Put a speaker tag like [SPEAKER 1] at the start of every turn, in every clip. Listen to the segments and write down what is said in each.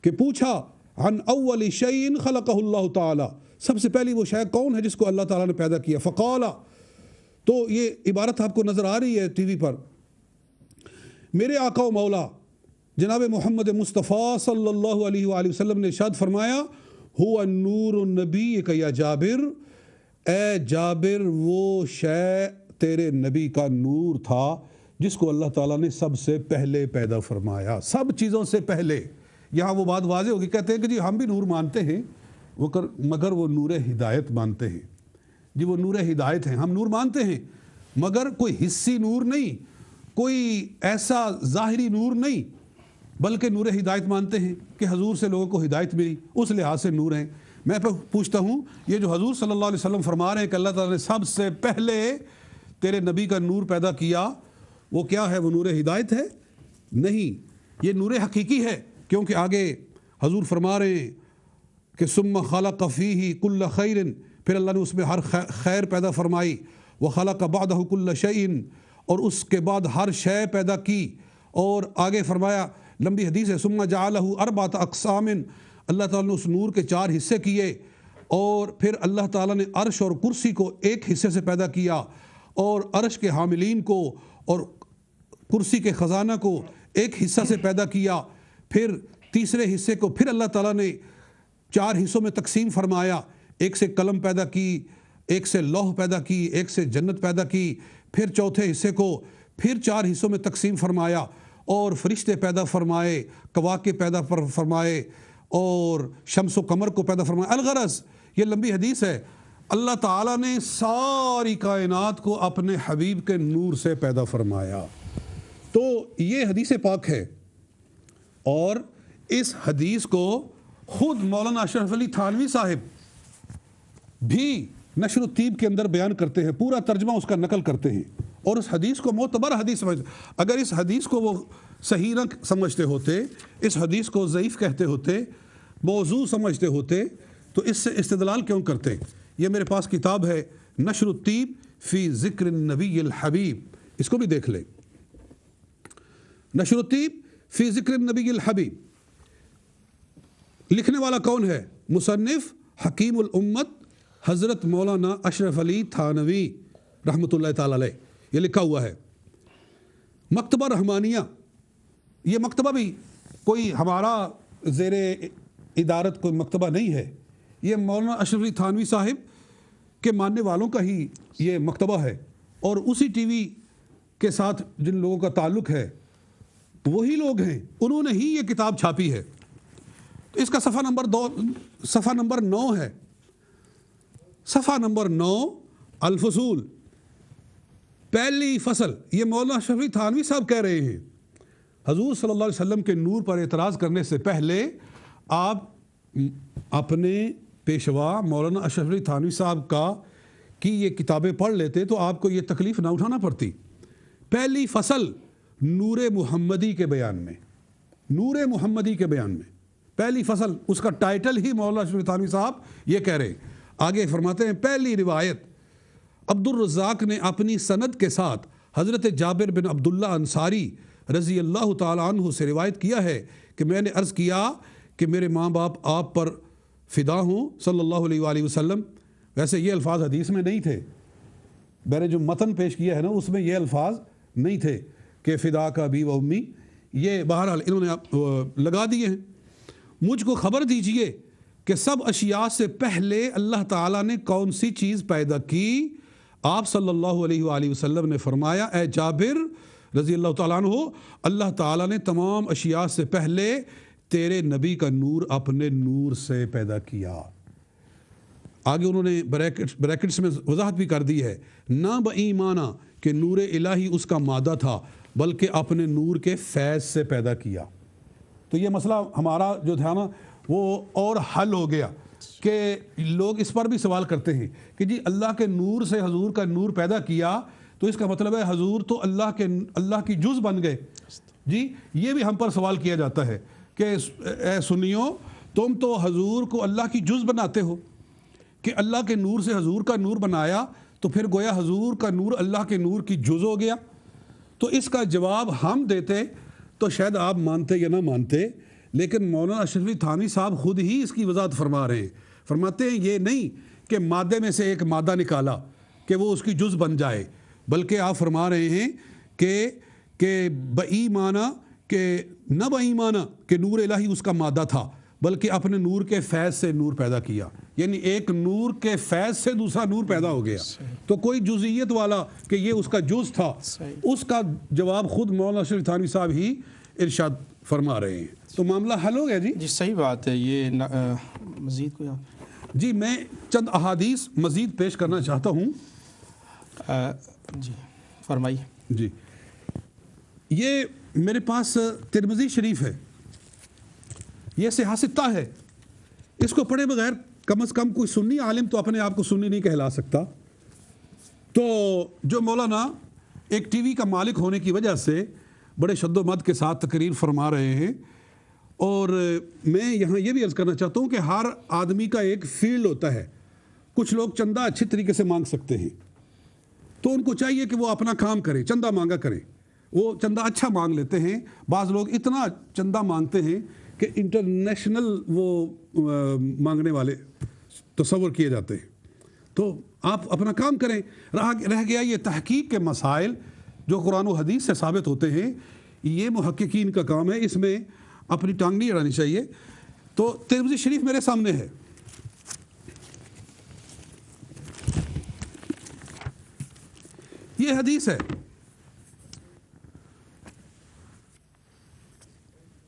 [SPEAKER 1] کہ پوچھا عن اول شیء خلقہ اللہ تعالی، سب سے پہلی وہ شے کون ہے جس کو اللہ تعالیٰ نے پیدا کیا؟ فقال، تو یہ عبارت آپ کو نظر آ رہی ہے ٹی وی پر، میرے آقا و مولا جناب محمد مصطفیٰ صلی اللہ علیہ وآلہ وسلم نے ارشاد فرمایا، هو النور النبی یا جابر، اے جابر وہ شے تیرے نبی کا نور تھا جس کو اللہ تعالیٰ نے سب سے پہلے پیدا فرمایا، سب چیزوں سے پہلے۔ یہاں وہ بات واضح ہوگی، کہتے ہیں کہ جی ہم بھی نور مانتے ہیں مگر وہ نور ہدایت مانتے ہیں، جی وہ نور ہدایت ہیں، ہم نور مانتے ہیں مگر کوئی حصی نور نہیں، کوئی ایسا ظاہری نور نہیں، بلکہ نور ہدایت مانتے ہیں کہ حضور سے لوگوں کو ہدایت ملی، اس لحاظ سے نور ہیں۔ میں پوچھتا ہوں، یہ جو حضور صلی اللہ علیہ وسلم فرما رہے ہیں کہ اللہ تعالیٰ نے سب سے پہلے تیرے نبی کا نور پیدا کیا، وہ کیا ہے؟ وہ نور ہدایت ہے؟ نہیں، یہ نور حقیقی ہے، کیونکہ آگے حضور فرما رہے ہیں کہ ثم خلق فیہ کل خیر، پھر اللہ نے اس میں ہر خیر پیدا فرمائی، وخلق بعدہ کل شیء، اور اس کے بعد ہر شے پیدا کی، اور آگے فرمایا، لمبی حدیث ہے، ثم جعلہ اربعۃ اقسام، اللہ تعالیٰ نے اس نور کے 4 حصے کیے، اور پھر اللہ تعالیٰ نے عرش اور کرسی کو ایک حصے سے پیدا کیا، اور عرش کے حاملین کو اور کرسی کے خزانہ کو ایک حصہ سے پیدا کیا، پھر تیسرے حصے کو پھر اللہ تعالیٰ نے 4 حصوں میں تقسیم فرمایا، ایک سے قلم پیدا کی، ایک سے لوح پیدا کی، ایک سے جنت پیدا کی، پھر چوتھے حصے کو پھر 4 حصوں میں تقسیم فرمایا، اور فرشتے پیدا فرمائے، کواکب پیدا فرمائے، اور شمس و قمر کو پیدا فرمایا۔ الغرض یہ لمبی حدیث ہے، اللہ تعالیٰ نے ساری کائنات کو اپنے حبیب کے نور سے پیدا فرمایا۔ تو یہ حدیث پاک ہے، اور اس حدیث کو خود مولانا اشرف علی تھانوی صاحب بھی نشر الطیب کے اندر بیان کرتے ہیں، پورا ترجمہ اس کا نقل کرتے ہیں، اور اس حدیث کو معتبر حدیث سمجھتے۔ اگر اس حدیث کو وہ صحیح نہ سمجھتے ہوتے، اس حدیث کو ضعیف کہتے ہوتے، موضوع سمجھتے ہوتے، تو اس سے استدلال کیوں کرتے؟ یہ میرے پاس کتاب ہے نشر الطیب فی ذکر النبی الحبیب، اس کو بھی دیکھ لیں، نشر الطیب فی ذکر النبی الحبیب۔ لکھنے والا کون ہے؟ مصنف حکیم الامت حضرت مولانا اشرف علی تھانوی رحمۃ اللہ تعالی علیہ، یہ لکھا ہوا ہے۔ مکتبہ رحمانیہ، یہ مکتبہ بھی کوئی ہمارا زیر ادارت کوئی مکتبہ نہیں ہے، یہ مولانا اشرف علی تھانوی صاحب کے ماننے والوں کا ہی یہ مکتبہ ہے، اور اسی ٹی وی کے ساتھ جن لوگوں کا تعلق ہے وہی لوگ ہیں، انہوں نے ہی یہ کتاب چھاپی ہے۔ تو اس کا صفحہ نمبر 9 ہے، صفحہ نمبر 9، الفصول، پہلی فصل۔ یہ مولانا اشرف علی تھانوی صاحب کہہ رہے ہیں حضور صلی اللہ علیہ وسلم کے نور پر اعتراض کرنے سے پہلے آپ اپنے پیشوا مولانا اشرف علی تھانوی صاحب کی یہ کتابیں پڑھ لیتے تو آپ کو یہ تکلیف نہ اٹھانا پڑتی۔ پہلی فصل نور محمدی کے بیان میں، نور محمدی کے بیان میں پہلی فصل، اس کا ٹائٹل ہی مولانا اشرف علی تھانوی صاحب یہ کہہ رہے ہیں۔ آگے فرماتے ہیں، پہلی روایت عبد الرزاق نے اپنی سند کے ساتھ حضرت جابر بن عبداللہ انصاری رضی اللہ تعالیٰ عنہ سے روایت کیا ہے کہ میں نے عرض کیا کہ میرے ماں باپ آپ پر فدا ہوں صلی اللہ علیہ وآلہ وسلم۔ ویسے یہ الفاظ حدیث میں نہیں تھے، میں نے جو متن پیش کیا ہے نا اس میں یہ الفاظ نہیں تھے کہ فدا کا ابی و امی، یہ بہرحال انہوں نے لگا دیے ہیں۔ مجھ کو خبر دیجئے کہ سب اشیاء سے پہلے اللہ تعالیٰ نے کون سی چیز پیدا کی؟ آپ صلی اللہ علیہ وآلہ وسلم نے فرمایا، اے جابر رضی اللہ تعالیٰ عنہ، اللہ تعالیٰ نے تمام اشیاء سے پہلے تیرے نبی کا نور اپنے نور سے پیدا کیا۔ آگے انہوں نے بریکٹس میں وضاحت بھی کر دی ہے، نہ بایمانہ کہ نور الہی اس کا مادہ تھا بلکہ اپنے نور کے فیض سے پیدا کیا۔ تو یہ مسئلہ ہمارا جو تھا نا وہ اور حل ہو گیا کہ لوگ اس پر بھی سوال کرتے ہیں کہ جی اللہ کے نور سے حضور کا نور پیدا کیا تو اس کا مطلب ہے حضور تو اللہ کی جز بن گئے۔ جی یہ بھی ہم پر سوال کیا جاتا ہے کہ اے سنیو، تم تو حضور کو اللہ کی جز بناتے ہو کہ اللہ کے نور سے حضور کا نور بنایا تو پھر گویا حضور کا نور اللہ کے نور کی جز ہو گیا۔ تو اس کا جواب ہم دیتے تو شاید آپ مانتے یا نہ مانتے، لیکن مولانا اشرف علی تھانوی صاحب خود ہی اس کی وضاحت فرما رہے ہیں. فرماتے ہیں یہ نہیں کہ مادے میں سے ایک مادہ نکالا کہ وہ اس کی جز بن جائے، بلکہ آپ فرما رہے ہیں کہ بایمانہ کہ نہ بایمانہ کہ نور الہی اس کا مادہ تھا، بلکہ اپنے نور کے فیض سے نور پیدا کیا. یعنی ایک نور کے فیض سے دوسرا نور پیدا ہو گیا. تو کوئی جزئیت والا کہ یہ اس کا جز تھا، اس کا جواب خود مولانا اشرف علی تھانوی صاحب ہی ارشاد فرما رہے ہیں. تو معاملہ حل ہو گیا جی.
[SPEAKER 2] جی صحیح بات ہے. یہ مزید کوئی
[SPEAKER 1] جی میں چند احادیث مزید پیش کرنا چاہتا ہوں.
[SPEAKER 2] جی فرمائیے.
[SPEAKER 1] جی یہ میرے پاس ترمذی شریف ہے، یہ صحیح ستہ ہے. اس کو پڑھے بغیر کم از کم کوئی سنی عالم تو اپنے آپ کو سنی نہیں کہلا سکتا. تو جو مولانا ایک ٹی وی کا مالک ہونے کی وجہ سے بڑے شد و مد کے ساتھ تقریر فرما رہے ہیں، اور میں یہاں یہ بھی عرض کرنا چاہتا ہوں کہ ہر آدمی کا ایک فیلڈ ہوتا ہے. کچھ لوگ چندہ اچھی طریقے سے مانگ سکتے ہیں، تو ان کو چاہیے کہ وہ اپنا کام کریں، چندہ مانگا کریں. وہ چندہ اچھا مانگ لیتے ہیں. بعض لوگ اتنا چندہ مانگتے ہیں کہ انٹرنیشنل وہ مانگنے والے تصور کیے جاتے ہیں. تو آپ اپنا کام کریں. رہ گیا یہ تحقیق کے مسائل جو قرآن و حدیث سے ثابت ہوتے ہیں، یہ محققین کا کام ہے، اس میں اپنی ٹانگ نہیں اڑانی چاہیے. تو ترمذی شریف میرے سامنے ہے. یہ حدیث ہے،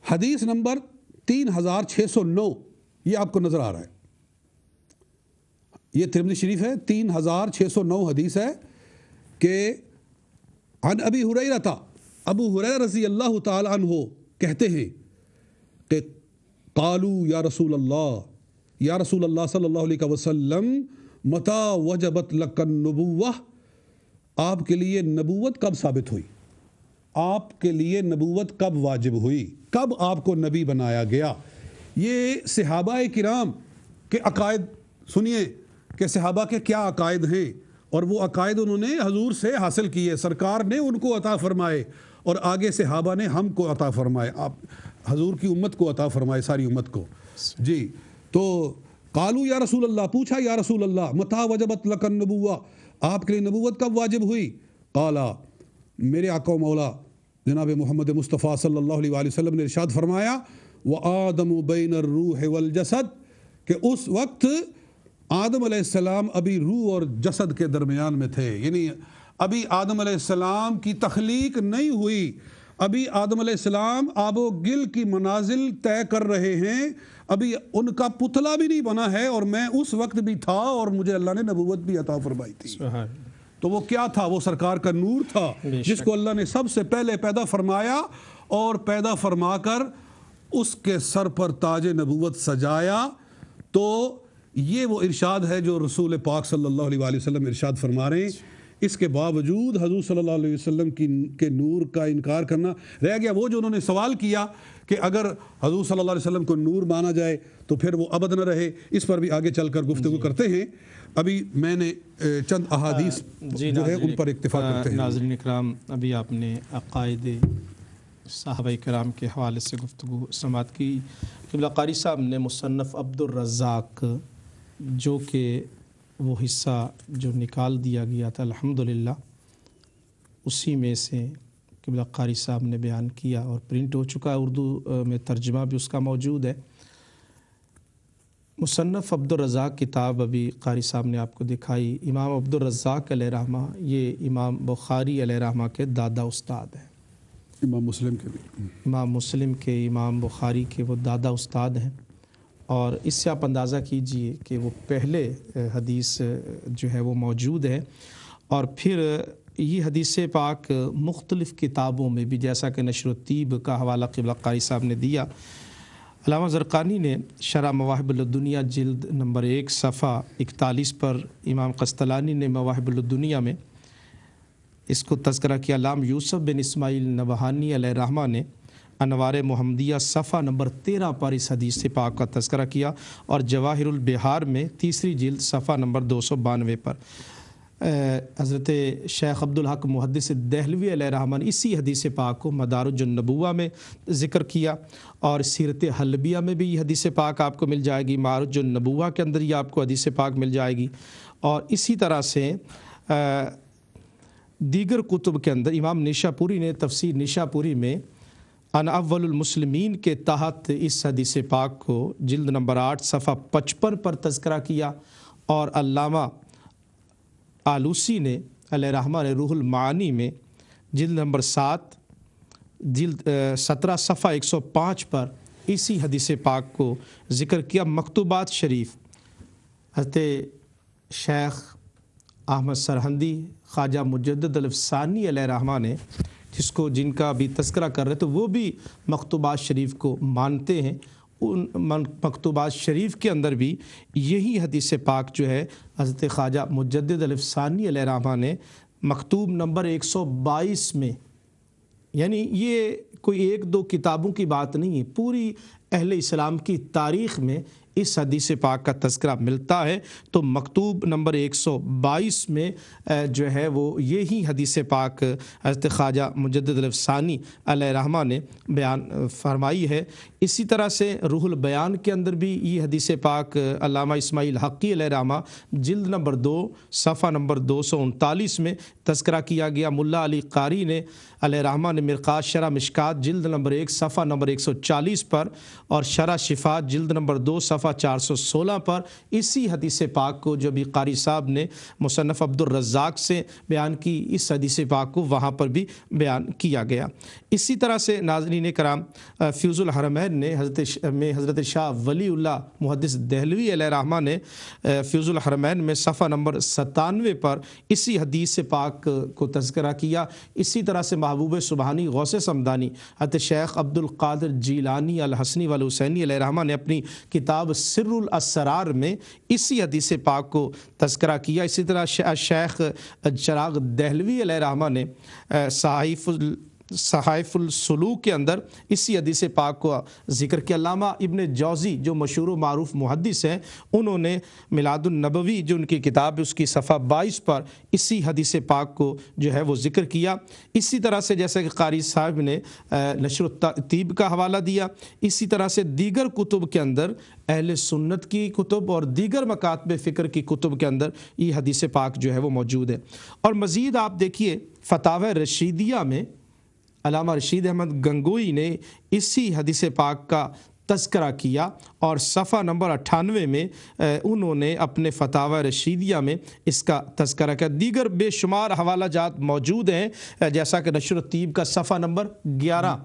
[SPEAKER 1] حدیث نمبر 3609. یہ آپ کو نظر آ رہا ہے. یہ ترمذی شریف ہے، 3609 حدیث ہے کہ عن ابی ہریرہ، ابو ہریرہ رضی اللہ تعالی عنہ کہتے ہیں کہ قالوا یا رسول اللہ صلی اللہ علیہ وسلم متى وجبت لک النبوہ، آپ کے لیے نبوت کب ثابت ہوئی، آپ کے لیے نبوت کب واجب ہوئی، کب آپ کو نبی بنایا گیا. یہ صحابہ کرام کے عقائد سنیے کہ صحابہ کے کیا عقائد ہیں، اور وہ عقائد انہوں نے حضور سے حاصل کیے، سرکار نے ان کو عطا فرمائے، اور آگے صحابہ نے ہم کو عطا فرمائے، آپ حضور کی امت کو عطا فرمائے، ساری امت کو. جی تو قالوا یا رسول اللہ، پوچھا یا رسول اللہ متى وجبت لک النبوہ، آپ کے لیے نبوت کب واجب ہوئی. قالا، میرے آقا و مولا جناب محمد مصطفیٰ صلی اللہ علیہ وآلہ وسلم نے ارشاد فرمایا وآدم بین الروح والجسد، کہ اس وقت آدم علیہ السلام ابھی روح اور جسد کے درمیان میں تھے. یعنی ابھی آدم علیہ السلام کی تخلیق نہیں ہوئی، ابھی آدم علیہ السلام آب و گل کی منازل طے کر رہے ہیں، ابھی ان کا پتلا بھی نہیں بنا ہے، اور میں اس وقت بھی تھا اور مجھے اللہ نے نبوت بھی عطا فرمائی تھی. تو وہ کیا تھا؟ وہ سرکار کا نور تھا جس کو اللہ نے سب سے پہلے پیدا فرمایا، اور پیدا فرما کر اس کے سر پر تاج نبوت سجایا. تو یہ وہ ارشاد ہے جو رسول پاک صلی اللہ علیہ وآلہ وسلم ارشاد فرما رہے ہیں. اس کے باوجود حضور صلی اللہ علیہ وسلم کے نور کا انکار کرنا رہ گیا. وہ جو انہوں نے سوال کیا کہ اگر حضور صلی اللہ علیہ وسلم کو نور مانا جائے تو پھر وہ ابد نہ رہے، اس پر بھی آگے چل کر گفتگو کرتے ہیں. ابھی میں نے چند احادیث جو ہے ان پر اکتفا کرتے ہیں.
[SPEAKER 2] ناظرین اکرام، ابھی آپ نے عقائد صحابہ کرام کے حوالے سے گفتگو سماعت کی. قبلہ قاری صاحب نے مصنف عبد الرزاق جو کہ وہ حصہ جو نکال دیا گیا تھا الحمدللہ، اسی میں سے قبلہ قاری صاحب نے بیان کیا اور پرنٹ ہو چکا ہے، اردو میں ترجمہ بھی اس کا موجود ہے. مصنف عبد الرزاق کتاب ابھی قاری صاحب نے آپ کو دکھائی. امام عبد الرزاق علیہ رحمہ یہ امام بخاری علیہ رحمہ کے دادا استاد ہیں.
[SPEAKER 1] امام مسلم کے بھی،
[SPEAKER 2] امام مسلم کے، امام بخاری کے وہ دادا استاد ہیں. اور اس سے آپ اندازہ کیجئے کہ وہ پہلے حدیث جو ہے وہ موجود ہے. اور پھر یہ حدیث پاک مختلف کتابوں میں بھی، جیسا کہ نشر الطیب کا حوالہ قبلہ قاری صاحب نے دیا، علامہ زرقانی نے شرح مواہب الدنیا جلد نمبر 1 صفحہ 41 پر، امام قسطلانی نے مواہب الدنیا میں اس کو تذکرہ کیا. علامہ یوسف بن اسماعیل نبہانی علیہ رحمہ نے انوار محمدیہ صفحہ نمبر 13 پر اس حدیث پاک کا تذکرہ کیا، اور جواہر البحار میں 3 جلد صفحہ نمبر 292 پر. حضرت شیخ عبدالحق محدث دہلوی علیہ رحمہ نے اسی حدیث پاک کو مدارج النبوہ میں ذکر کیا، اور سیرت حلبیہ میں بھی یہ حدیث پاک آپ کو مل جائے گی، معارج النبوہ کے اندر یہ آپ کو حدیث پاک مل جائے گی، اور اسی طرح سے دیگر کتب کے اندر امام نیشاپوری نے تفسیر نیشاپوری میں ان اول المسلمین کے تحت اس حدیث پاک کو جلد نمبر 8 صفحہ 55 پر تذکرہ کیا، اور علامہ آلوسی نے علیہ رحمہ نے روح المعانی میں جلد نمبر 7 جلد 17 صفحہ 105 پر اسی حدیث پاک کو ذکر کیا۔ مکتوبات شریف حضرت شیخ احمد سرہندی خواجہ مجدد الافسانی علیہ رحمہ نے جن کا بھی تذکرہ کر رہے تو وہ بھی مکتوبات شریف کو مانتے ہیں، ان مکتوبات شریف کے اندر بھی یہی حدیث پاک جو ہے حضرت خواجہ مجدد الافسانی علیہ رحمہ نے مکتوب نمبر 122 میں، یعنی یہ کوئی ایک دو کتابوں کی بات نہیں ہے، پوری اہل اسلام کی تاریخ میں اس حدیث پاک کا تذکرہ ملتا ہے، تو مکتوب نمبر 122 میں جو ہے وہ یہی حدیث پاک حضرت خواجہ مجدد الافسانی علیہ رحمہ نے بیان فرمائی ہے۔ اسی طرح سے روح البیان کے اندر بھی یہ حدیث پاک علامہ اسماعیل حقی علیہ رحمہ جلد نمبر 2 صفحہ نمبر 239 میں تذکرہ کیا گیا۔ ملا علی قاری نے علیہ رحمہ نے مرقات شرح مشکات جلد نمبر 1 صفحہ نمبر 140 پر، اور شرح شفات جلد نمبر 2 صفحہ 416 پر اسی حدیث پاک کو جو بھی قاری صاحب نے مصنف عبد الرزاق سے بیان کی، اس حدیث پاک کو وہاں پر بھی بیان کیا گیا۔ اسی طرح سے ناظرین کرام فیوز الحرمین نے حضرت شاہ ولی اللہ محدث دہلوی علیہ رحمہ نے فیوز الحرمین میں صفحہ نمبر 97 پر اسی حدیث پاک کو تذکرہ کیا۔ اسی طرح سے محبوب سبحانی غوث سمدانی حضرت شیخ عبد القادر جیلانی الحسنی والحسینی علیہ رحمہ نے اپنی کتاب سر الاسرار میں اسی حدیث پاک کو تذکرہ کیا۔ اسی طرح شیخ چراغ دہلوی علیہ رحمہ نے صحائف السلوک کے اندر اسی حدیث پاک کو ذکر کیا۔ علامہ ابن جوزی جو مشہور و معروف محدث ہیں، انہوں نے میلاد النبوی جو ان کی کتاب ہے اس کی صفحہ 22 پر اسی حدیث پاک کو جو ہے وہ ذکر کیا۔ اسی طرح سے جیسا کہ قاری صاحب نے نشر التطیب کا حوالہ دیا، اسی طرح سے دیگر کتب کے اندر اہل سنت کی کتب اور دیگر مکاتب فکر کی کتب کے اندر یہ حدیث پاک جو ہے وہ موجود ہے۔ اور مزید آپ دیکھیے فتاوی رشیدیہ میں علامہ رشید احمد گنگوئی نے اسی حدیث پاک کا تذکرہ کیا، اور صفحہ نمبر 98 میں انہوں نے اپنے فتاوی رشیدیہ میں اس کا تذکرہ کیا۔ دیگر بے شمار حوالہ جات موجود ہیں، جیسا کہ نشر الطیب کا صفحہ نمبر 11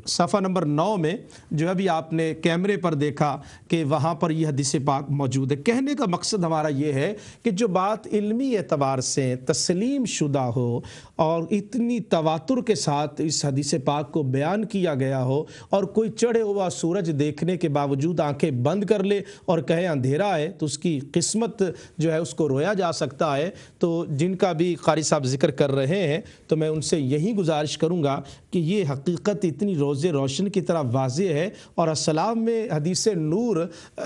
[SPEAKER 2] صفحہ نمبر 9 میں جو ابھی آپ نے کیمرے پر دیکھا کہ وہاں پر یہ حدیث پاک موجود ہے۔ کہنے کا مقصد ہمارا یہ ہے کہ جو بات علمی اعتبار سے تسلیم شدہ ہو اور اتنی تواتر کے ساتھ اس حدیث پاک کو بیان کیا گیا ہو، اور کوئی چڑھے ہوا سورج دیکھنے کے باوجود آنکھیں بند کر لے اور کہے اندھیرا ہے تو اس کی قسمت جو ہے اس کو رویا جا سکتا ہے، تو جن کا بھی قاری صاحب ذکر کر رہے ہیں تو میں ان سے یہی گزارش کروں گا کہ یہ حقیقت اتنی روز روشن کی طرح واضح ہے، اور اسلام میں حدیث نور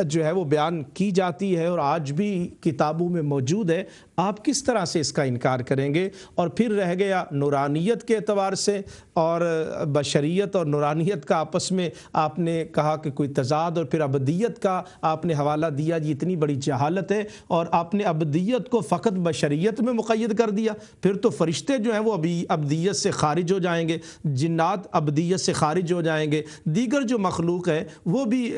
[SPEAKER 2] جو ہے وہ بیان کی جاتی ہے اور آج بھی کتابوں میں موجود ہے۔ آپ کس طرح سے اس کا انکار کریں گے؟ اور پھر رہ گیا نورانیت کے اعتبار سے اور بشریت اور نورانیت کا آپس میں آپ نے کہا کہ کوئی تضاد، اور پھر ابدیت کا آپ نے حوالہ دیا، یہ اتنی بڑی جہالت ہے، اور آپ نے ابدیت کو فقط بشریت میں مقید کر دیا۔ پھر تو فرشتے جو ہیں وہ ابدیت سے خارج ہو جائیں گے، جنات ابدیت سے خارج ہو جائیں گے، دیگر جو مخلوق ہے وہ بھی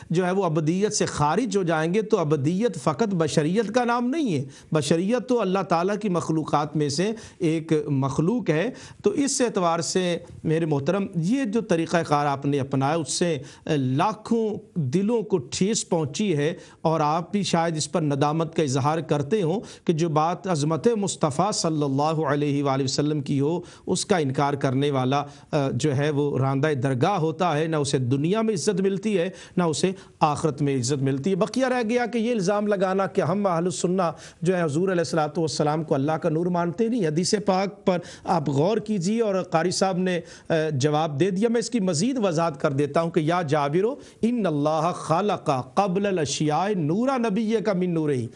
[SPEAKER 2] جو ہے وہ ابدیت سے خارج ہو جائیں گے۔ تو ابدیت فقط بشریت کا نام نہیں ہے، بشریت تو اللہ تعالیٰ کی مخلوقات میں سے ایک مخلوق ہے۔ تو اس اعتبار سے میرے محترم یہ جو طریقہ کار آپ نے اپنایا اس سے لاکھوں دلوں کو ٹھیس پہنچی ہے، اور آپ بھی شاید اس پر ندامت کا اظہار کرتے ہوں کہ جو بات عظمت مصطفیٰ صلی اللہ علیہ وآلہ وسلم کی ہو اس کا انکار کرنے والا جو ہے وہ راندہ درگاہ ہوتا ہے، نہ اسے دنیا میں عزت ملتی ہے نہ اسے آخرت میں عزت ملتی ہے۔ بقیہ رہ گیا کہ یہ الزام لگانا کہ ہم اہل السنہ جو ہے حضور علیہ الصلوۃ والسلام کو اللہ کا نور مانتے نہیں۔ حدیث پاک پر آپ غور کیجئے، اور قاری صاحب نے جواب دے دیا۔ میں اس کی مزید وضاحت کر دیتا ہوں کہ یا جابرو ان اللہ خلق قبل الاشیاء نورا نبی کا من نورہی،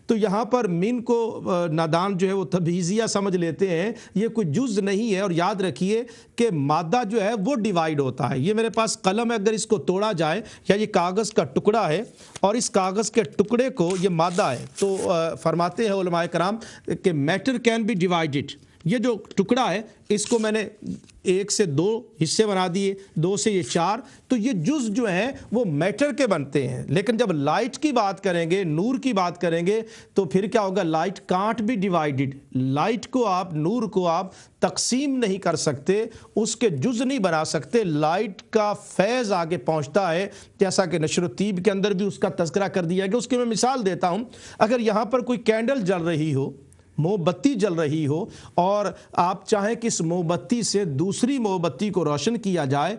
[SPEAKER 2] تو یہاں پر من کو نادان جو ہے وہ تبعیضیہ سمجھ لیتے ہیں، یہ کوئی جز نہیں ہے. اور یاد رکھیے کہ مادہ جو ہے وہ ڈیوائیڈ ہوتا ہے. یہ میرے پاس قلم ہے، اگر اس کو توڑا جائے یا یہ کاغذ کا ٹکڑا ہے اور اس کاغذ کے ٹکڑے کو یہ مادہ ہے، تو فرماتے ہیں علماء کرام کہ میٹر کین بی ڈیوائیڈڈ. یہ جو ٹکڑا ہے اس کو میں نے 1 سے 2 حصے بنا دیے، 2 سے یہ 4، تو یہ جز جو ہیں وہ میٹر کے بنتے ہیں. لیکن جب لائٹ کی بات کریں گے، نور کی بات کریں گے، تو پھر کیا ہوگا؟ Light can't be divided. Light کو آپ، نور کو آپ تقسیم نہیں کر سکتے، اس کے جز نہیں بنا سکتے. لائٹ کا فیض آگے پہنچتا ہے، جیسا کہ نشر الطیب کے اندر بھی اس کا تذکرہ کر دیا گیا. اس کی میں مثال دیتا ہوں. اگر یہاں پر کوئی کینڈل جل رہی ہو، موم بتی جل رہی ہو، اور آپ چاہیں کہ اس موم بتی سے دوسری موم بتی کو روشن کیا جائے،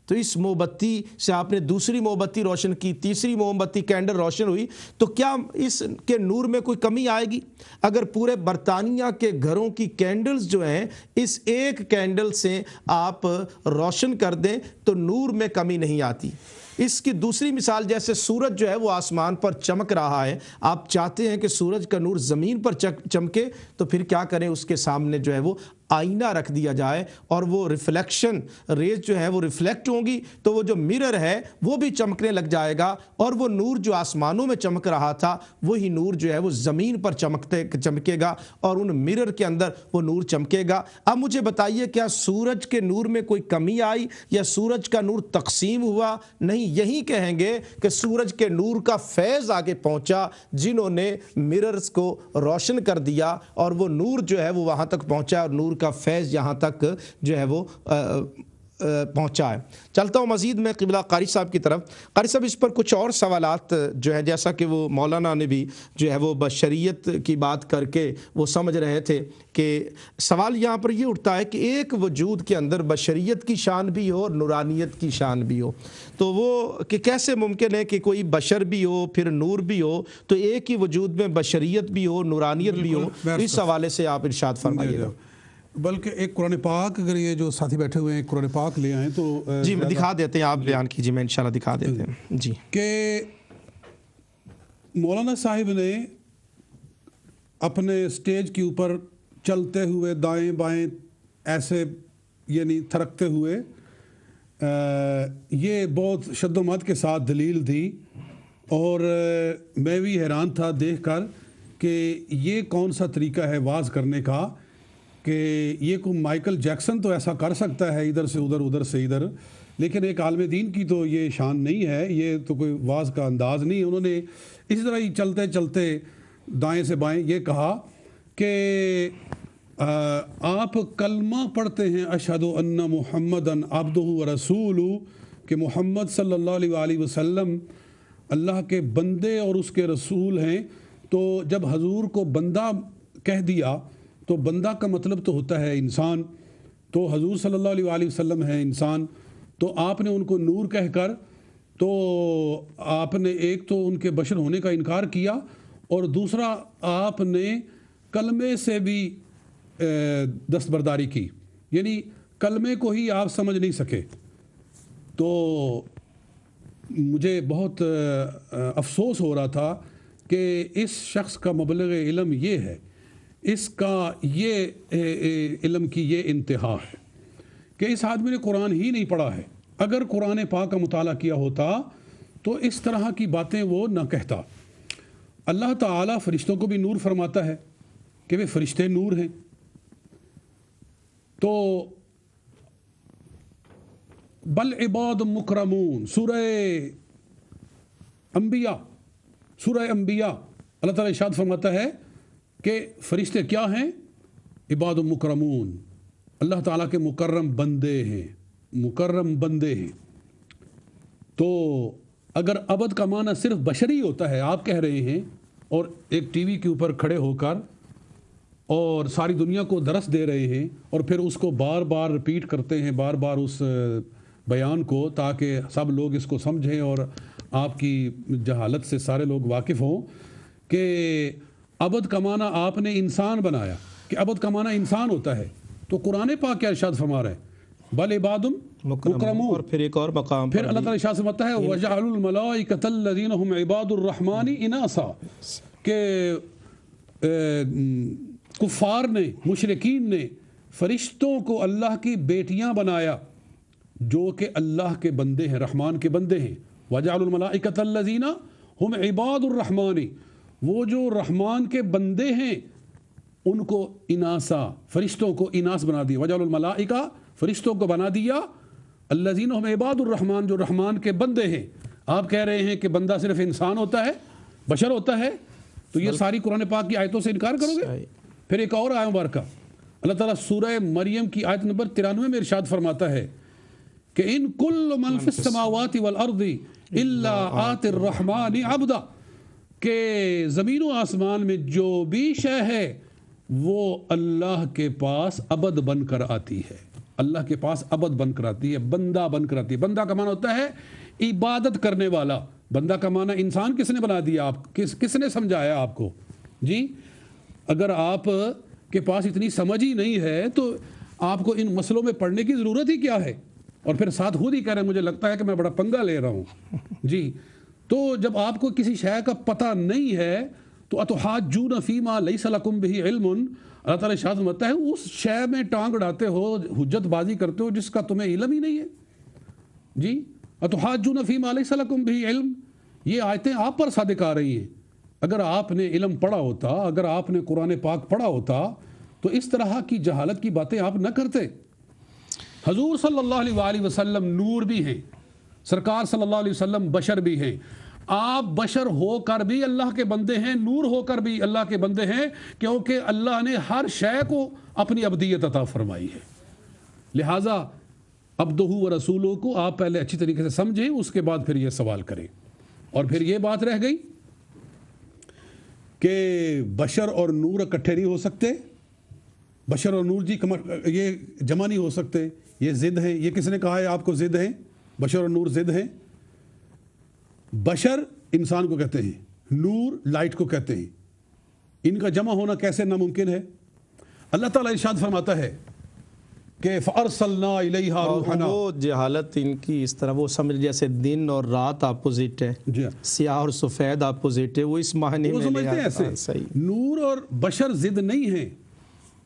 [SPEAKER 2] تو اس موم بتی سے آپ نے دوسری موم بتی روشن کی، تیسری موم بتی کینڈل روشن ہوئی، تو کیا اس کے نور میں کوئی کمی آئے گی؟ اگر پورے برطانیہ کے گھروں کی کینڈلز جو ہیں اس ایک کینڈل سے آپ روشن کر دیں تو نور میں کمی نہیں آتی. اس کی دوسری مثال، جیسے سورج جو ہے وہ آسمان پر چمک رہا ہے، آپ چاہتے ہیں کہ سورج کا نور زمین پر چمکے، تو پھر کیا کریں؟ اس کے سامنے جو ہے وہ آئینہ رکھ دیا جائے اور وہ ریفلیکشن ریز جو ہے وہ ریفلیکٹ ہوں گی، تو وہ جو مرر ہے وہ بھی چمکنے لگ جائے گا، اور وہ نور جو آسمانوں میں چمک رہا تھا وہی نور جو ہے وہ زمین پر چمکے گا، اور ان مرر کے اندر وہ نور چمکے گا. اب مجھے بتائیے، کیا سورج کے نور میں کوئی کمی آئی یا سورج کا نور تقسیم ہوا؟ نہیں. یہی کہیں گے کہ سورج کے نور کا فیض آگے پہنچا، جنہوں نے مررز کو روشن کر دیا، اور وہ نور جو ہے وہ وہاں تک پہنچا، اور نور کا فیض یہاں تک جو ہے وہ پہنچا ہے. چلتا ہوں مزید میں قبلہ قاری صاحب کی طرف. قاری صاحب، اس پر کچھ اور سوالات جو ہے، جیسا کہ وہ مولانا نے بھی جو ہے وہ بشریت کی بات کر کے وہ سمجھ رہے تھے کہ سوال یہاں پر یہ اٹھتا ہے کہ ایک وجود کے اندر بشریت کی شان بھی ہو اور نورانیت کی شان بھی ہو، تو وہ کہ کیسے ممکن ہے کہ کوئی بشر بھی ہو پھر نور بھی ہو، تو ایک ہی وجود میں بشریت بھی ہو، نورانیت بھی ہو؟ اس حوالے سے آپ ارشاد فرمائیے گا.
[SPEAKER 1] بلکہ ایک قرآن پاک، اگر یہ جو ساتھی بیٹھے ہوئے ہیں قرآن پاک لے آئیں تو
[SPEAKER 2] جی میں دکھا دیتے ہیں، آپ بیان کیجیے، میں انشاءاللہ دکھا دیتے ہیں. جی
[SPEAKER 1] کہ مولانا صاحب نے اپنے سٹیج کے اوپر چلتے ہوئے دائیں بائیں ایسے یعنی تھرکتے ہوئے یہ بہت شد و مد کے ساتھ دلیل دی، اور میں بھی حیران تھا دیکھ کر کہ یہ کون سا طریقہ ہے واز کرنے کا، کہ یہ کوئی مائیکل جیکسن تو ایسا کر سکتا ہے ادھر سے ادھر ادھر سے ادھر، لیکن ایک عالم دین کی تو یہ شان نہیں ہے، یہ تو کوئی واز کا انداز نہیں. انہوں نے اسی طرح ہی چلتے چلتے دائیں سے بائیں یہ کہا کہ آپ کلمہ پڑھتے ہیں اشہد ان محمدً عبدہ و رسولہ، کہ محمد صلی اللہ علیہ وآلہ وسلم اللہ کے بندے اور اس کے رسول ہیں. تو جب حضور کو بندہ کہہ دیا تو بندہ کا مطلب تو ہوتا ہے انسان، تو حضور صلی اللہ علیہ وآلہ وسلم ہے انسان، تو آپ نے ان کو نور کہہ کر تو آپ نے ایک تو ان کے بشر ہونے کا انکار کیا، اور دوسرا آپ نے کلمے سے بھی دستبرداری کی، یعنی کلمے کو ہی آپ سمجھ نہیں سکے. تو مجھے بہت افسوس ہو رہا تھا کہ اس شخص کا مبلغ علم یہ ہے، اس کا یہ علم کی یہ انتہا ہے کہ اس آدمی نے قرآن ہی نہیں پڑھا ہے. اگر قرآن پاک کا مطالعہ کیا ہوتا تو اس طرح کی باتیں وہ نہ کہتا. اللہ تعالیٰ فرشتوں کو بھی نور فرماتا ہے کہ وہ فرشتے نور ہیں. تو بل عباد مکرمون، سورہ انبیاء اللہ تعالیٰ ارشاد فرماتا ہے کہ فرشتے کیا ہیں؟ عباد مکرمون، اللہ تعالیٰ کے مکرم بندے ہیں. تو اگر عبد کا معنی صرف بشری ہوتا ہے، آپ کہہ رہے ہیں، اور ایک ٹی وی کے اوپر کھڑے ہو کر اور ساری دنیا کو درس دے رہے ہیں، اور پھر اس کو بار بار ریپیٹ کرتے ہیں، بار بار اس بیان کو، تاکہ سب لوگ اس کو سمجھیں اور آپ کی جہالت سے سارے لوگ واقف ہوں کہ عبد کا معنی آپ نے انسان بنایا، کہ عبد کا معنی انسان ہوتا ہے. تو قرآن پاک کیا ارشاد فرما رہا ہے؟ بل عباد مکرمون.
[SPEAKER 2] اور پھر ایک اور مقام
[SPEAKER 1] اللہ تعالیٰ ارشاد فرماتا ہے وَجَعَلُوا الْمَلَائِكَةَ الَّذِينَ هُمْ عِبَادُ الرَّحْمَنِ إِنَاثًا. کہ کفار نے، مشرکین نے فرشتوں کو اللہ کی بیٹیاں بنایا جو کہ اللہ کے بندے ہیں، رحمان کے بندے ہیں. وَجَعَلُوا الْمَلَائِكَةَ الَّذِينَ هُمْ عِبَادُ الرَّحْمَانِ، وہ جو رحمان کے بندے ہیں ان کو اناسا، فرشتوں کو اناس بنا دیا. وَجَعَلُوا الْمَلَائِكَةَ، فرشتوں کو بنا دیا، الَّذِينَ هُمْ عِبَادُ الرَّحْمَانِ، جو رحمان کے بندے ہیں. آپ کہہ رہے ہیں کہ بندہ صرف انسان ہوتا ہے، بشر ہوتا ہے، تو یہ ساری قرآن پاک کی آیتوں سے انکار کرو گے؟ پھر ایک اور آیت مبارکہ اللہ تعالیٰ سورہ مریم کی آیت نمبر 93 میں ارشاد فرماتا ہے کہ ان کل من فی السماوات والارض الا آت الرحمن عبدا، کہ زمین و آسمان میں جو بھی شے ہے وہ اللہ کے پاس ابد بن کر آتی ہے، اللہ کے پاس ابد بن کر آتی ہے، بندہ بن کر آتی ہے. بندہ کا معنی ہوتا ہے عبادت کرنے والا. بندہ کا معنی انسان کس نے بنا دیا؟ آپ کس نے سمجھایا آپ کو؟ جی اگر آپ کے پاس اتنی سمجھ ہی نہیں ہے تو آپ کو ان مسئلوں میں پڑھنے کی ضرورت ہی کیا ہے؟ اور پھر ساتھ خود ہی کہہ رہے ہیں مجھے لگتا ہے کہ میں بڑا پنگا لے رہا ہوں. جی تو جب آپ کو کسی شے کا پتہ نہیں ہے تو اتحاجون فیما لیس لکم بہ علم، اللہ تعالیٰ ارشاد فرماتا ہے اس شے میں ٹانگ اڑاتے ہو، حجت بازی کرتے ہو جس کا تمہیں علم ہی نہیں ہے. جی اتحاجون فیما لیس لکم بہ علم، یہ آیتیں آپ پر صادق آ رہی ہیں. اگر آپ نے علم پڑھا ہوتا، اگر آپ نے قرآن پاک پڑھا ہوتا تو اس طرح کی جہالت کی باتیں آپ نہ کرتے. حضور صلی اللہ علیہ وآلہ وسلم نور بھی ہیں، سرکار صلی اللہ علیہ وسلم بشر بھی ہیں. آپ بشر ہو کر بھی اللہ کے بندے ہیں، نور ہو کر بھی اللہ کے بندے ہیں، کیونکہ اللہ نے ہر شے کو اپنی عبدیت عطا فرمائی ہے. لہٰذا عبدہ و رسولہ کو آپ پہلے اچھی طریقے سے سمجھیں، اس کے بعد پھر یہ سوال کریں. اور پھر یہ بات رہ گئی کہ بشر اور نور اکٹھے نہیں ہو سکتے. بشر اور نور جی یہ جمع نہیں ہو سکتے، یہ ضد ہیں. یہ کس نے کہا ہے آپ کو ضد ہیں؟ بشر اور نور ضد ہیں. بشر انسان کو کہتے ہیں، نور لائٹ کو کہتے ہیں. ان کا جمع ہونا کیسے ناممکن ہے؟ اللہ تعالیٰ ارشاد فرماتا ہے کہ فَأَرْسَلْنَا إِلَيْهَا رُوحَنَا،
[SPEAKER 2] وہ جہالت ان کی اس طرح وہ سمجھ جیسے دن اور رات اپوزٹ ہے،
[SPEAKER 1] جی
[SPEAKER 2] سیاہ اور سفید اپوزٹ ہے، وہ اس معنی
[SPEAKER 1] وہ
[SPEAKER 2] میں
[SPEAKER 1] سمجھتے ہیں ایسے.
[SPEAKER 2] صحیح.
[SPEAKER 1] نور اور بشر ضد نہیں ہیں.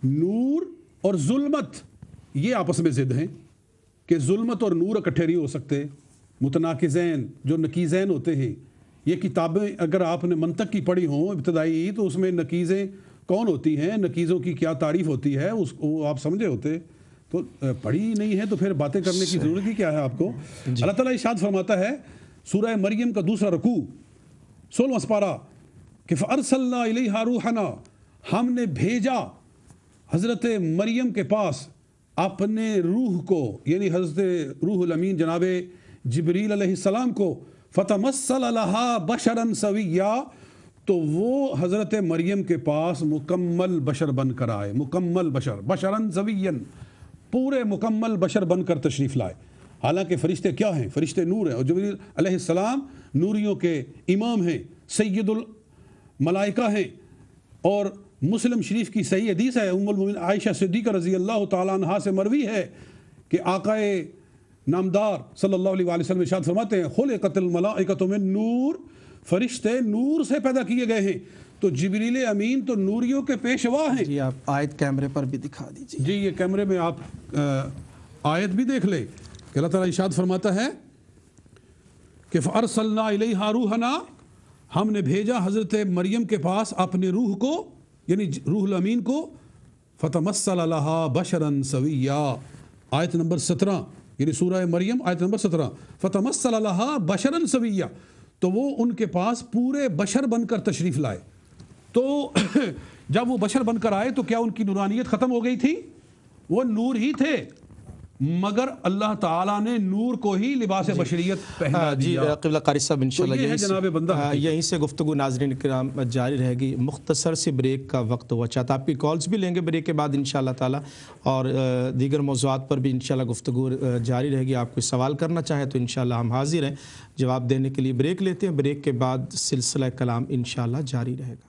[SPEAKER 1] نور اور ظلمت یہ آپس میں ضد ہیں کہ ظلمت اور نور اکٹھے نہیں ہو سکتے. متناقضین جو نقیضین ہوتے ہیں، یہ کتابیں اگر آپ نے منطق کی پڑھی ہوں ابتدائی تو اس میں نقیضیں کون ہوتی ہیں، نقیضوں کی کیا تعریف ہوتی ہے، اس کو آپ سمجھے ہوتے. تو پڑھی نہیں ہے تو پھر باتیں کرنے کی ضرورت ہی کیا ہے آپ کو؟ اللہ تعالیٰ ارشاد فرماتا ہے سورہ مریم کا دوسرا رکوع 16واں سپارہ کہ فَأَرْسَلْنَا إِلَيْهَا رُوحَنَا، ہم نے بھیجا حضرت مریم کے پاس اپنے روح کو، یعنی حضرت روح الامین جناب جبریل علیہ السلام کو. فَتَمَثَّلَ لَهَا بَشَرًا سَوِيًّا، تو وہ حضرت مریم کے پاس مکمل بشر بن کر آئے. مکمل بشر، بشراً سویًّا، پورے مکمل بشر بن کر تشریف لائے. حالانکہ فرشتے کیا ہیں؟ فرشتے نور ہیں، اور جبریل علیہ السلام نوریوں کے امام ہیں، سید الملائکہ ہیں. اور مسلم شریف کی صحیح حدیث ہے، ام المومنین عائشہ صدیقہ رضی اللہ تعالیٰ عنہا سے مروی ہے کہ آقا نامدار صلی اللہ علیہ وآلہ وسلم ارشاد فرماتے ہیں خلقت الملائکۃ من نور، فرشتے نور سے پیدا کیے گئے ہیں. تو جبریل امین تو نوریوں کے پیشوا ہیں.
[SPEAKER 2] جی آپ آیت کیمرے پر بھی دکھا دیجیے.
[SPEAKER 1] جی یہ کیمرے میں آپ آیت بھی دیکھ لیں کہ اللہ تعالیٰ ارشاد فرماتا ہے کہ فَأَرْسَلْنَا إِلَيْهَا رُوحَنَا، ہم نے بھیجا حضرت مریم کے پاس اپنے روح کو، یعنی روح الامین کو. فَتَمَثَّلَ لَهَا بَشَرًا سَوِيًّا، آیت نمبر 17، یعنی سورہ مریم آیت نمبر 17. فَتَمَثَّلَ لَهَا بَشَرًا سَوِيًّا، تو وہ ان کے پاس پورے بشر بن کر تشریف لائے. تو جب وہ بشر بن کر آئے تو کیا ان کی نورانیت ختم ہو گئی تھی؟ وہ نور ہی تھے، مگر اللہ تعالیٰ نے نور کو ہی لباس بشریت پہنا دیا.
[SPEAKER 2] جی قبلہ قاری صاحب انشاءاللہ
[SPEAKER 1] یہ ہے جناب بندہ
[SPEAKER 2] یہیں سے گفتگو ناظرین کرام جاری رہے گی. مختصر سی بریک کا وقت ہوا چاہتا، آپ کی کالز بھی لیں گے بریک کے بعد انشاءاللہ تعالیٰ، اور دیگر موضوعات پر بھی انشاءاللہ گفتگو جاری رہے گی. آپ کوئی سوال کرنا چاہیں تو انشاءاللہ ہم حاضر ہیں جواب دینے کے لیے. بریک لیتے ہیں، بریک کے بعد سلسلہ کلام انشاءاللہ جاری رہے گا.